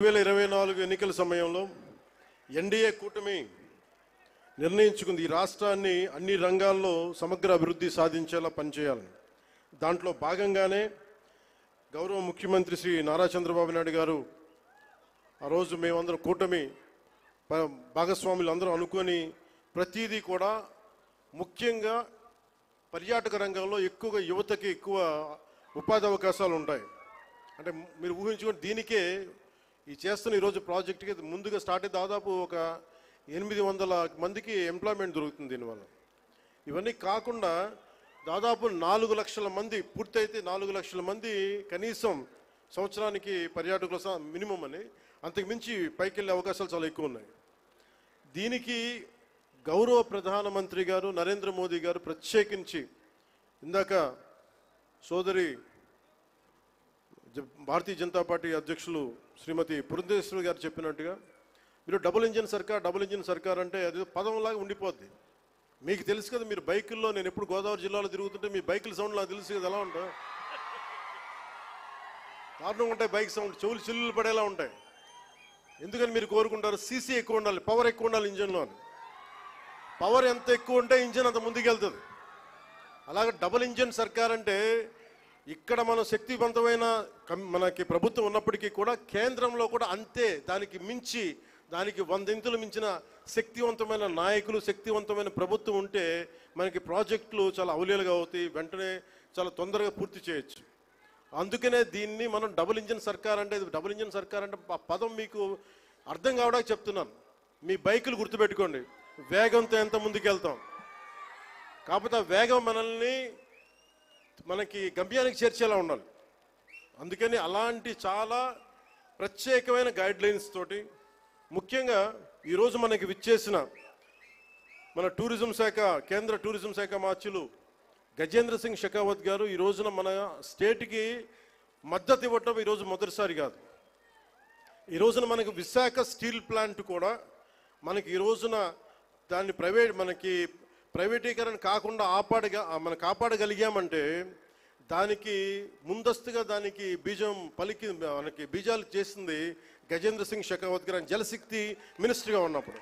2024 ఎన్నికల సమయంలో ఎన్డీఏ కూటమి నిర్ణయించుకుంది ఈ రాష్ట్రాన్ని అన్ని రంగాల్లో సమగ్ర అభివృద్ధి సాధించేలా పనిచేయాలని. దాంట్లో భాగంగానే గౌరవ ముఖ్యమంత్రి శ్రీ నారా చంద్రబాబు నాయుడు గారు ఆ రోజు మేమందరం కూటమి భాగస్వాములు అందరూ అనుకొని ప్రతిదీ కూడా ముఖ్యంగా పర్యాటక రంగంలో ఎక్కువగా యువతకి ఎక్కువ ఉపాధి అవకాశాలు ఉంటాయి. అంటే మీరు ఊహించుకొని దీనికే ఈ చేస్తున్న ఈరోజు ప్రాజెక్ట్కి ముందుగా స్టార్ట్ అయ్యి దాదాపు ఒక 800 మందికి ఎంప్లాయ్మెంట్ దొరుకుతుంది దీనివల్ల. ఇవన్నీ కాకుండా దాదాపు 4 లక్షల మంది పూర్తయితే 4 లక్షల మంది కనీసం సంవత్సరానికి పర్యాటకుల మినిమం అని అంతకుమించి పైకి వెళ్ళే అవకాశాలు చాలా ఎక్కువ ఉన్నాయి. దీనికి గౌరవ ప్రధానమంత్రి గారు నరేంద్ర మోదీ గారు ప్రత్యేకించి ఇందాక సోదరి భారతీయ జనతా పార్టీ అధ్యక్షులు శ్రీమతి పురంధేశ్వరి గారు చెప్పినట్టుగా మీరు డబుల్ ఇంజిన్ సర్కార్ అంటే అది పదంలాగా ఉండిపోద్ది. మీకు తెలుసు కదా, మీరు బైకుల్లో నేను ఎప్పుడు గోదావరి జిల్లాలో తిరుగుతుంటే మీ బైకుల సౌండ్ నాకు తెలుసు కదా ఎలా ఉంటాయి, దారుణంగా ఉంటాయి బైక్ సౌండ్, చెవులు చిల్లులు పడేలా ఉంటాయి. ఎందుకని మీరు కోరుకుంటారు సీసీ ఎక్కువ ఉండాలి, పవర్ ఎక్కువ ఉండాలి ఇంజన్లో అని. పవర్ ఎంత ఎక్కువ ఉంటే ఇంజన్ అంత ముందుకెళ్తుంది. అలాగే డబుల్ ఇంజిన్ సర్కార్ అంటే ఇక్కడ మన శక్తివంతమైన మనకి ప్రభుత్వం ఉన్నప్పటికీ కూడా కేంద్రంలో కూడా అంతే దానికి మించి దానికి 100 ఇంతులు మించిన శక్తివంతమైన నాయకులు శక్తివంతమైన ప్రభుత్వం ఉంటే మనకి ప్రాజెక్టులు చాలా అవలీలుగా అవుతాయి, వెంటనే చాలా తొందరగా పూర్తి చేయొచ్చు. అందుకనే దీన్ని మనం డబుల్ ఇంజిన్ సర్కార్ అంటే ఆ పదం మీకు అర్థం కావడానికి చెప్తున్నాను. మీ బైకులు గుర్తుపెట్టుకోండి, వేగంతో ఎంత ముందుకెళ్తాం, కాకపోతే ఆ వేగం మనకి గమ్యానికి చేర్చేలా ఉండాలి. అందుకని అలాంటి చాలా ప్రత్యేకమైన గైడ్లైన్స్ తోటి ముఖ్యంగా ఈరోజు మనకి విచ్చేసిన మన టూరిజం శాఖ కేంద్ర టూరిజం శాఖ మార్చులు గజేంద్ర సింగ్ షెకావత్ గారు ఈ రోజున మన స్టేట్కి మద్దతు ఇవ్వటం ఈరోజు మొదటిసారి కాదు. ఈ రోజున మనకి విశాఖ స్టీల్ ప్లాంట్ కూడా మనకి ఈ రోజున దాన్ని ప్రైవేటీకరణ కాకుండా కాపాడగలిగామంటే దానికి ముందస్తుగా దానికి మనకి బీజాలు చేసింది గజేంద్ర సింగ్ షెకావత్ గారు జలశక్తి మినిస్టర్గా ఉన్నప్పుడు.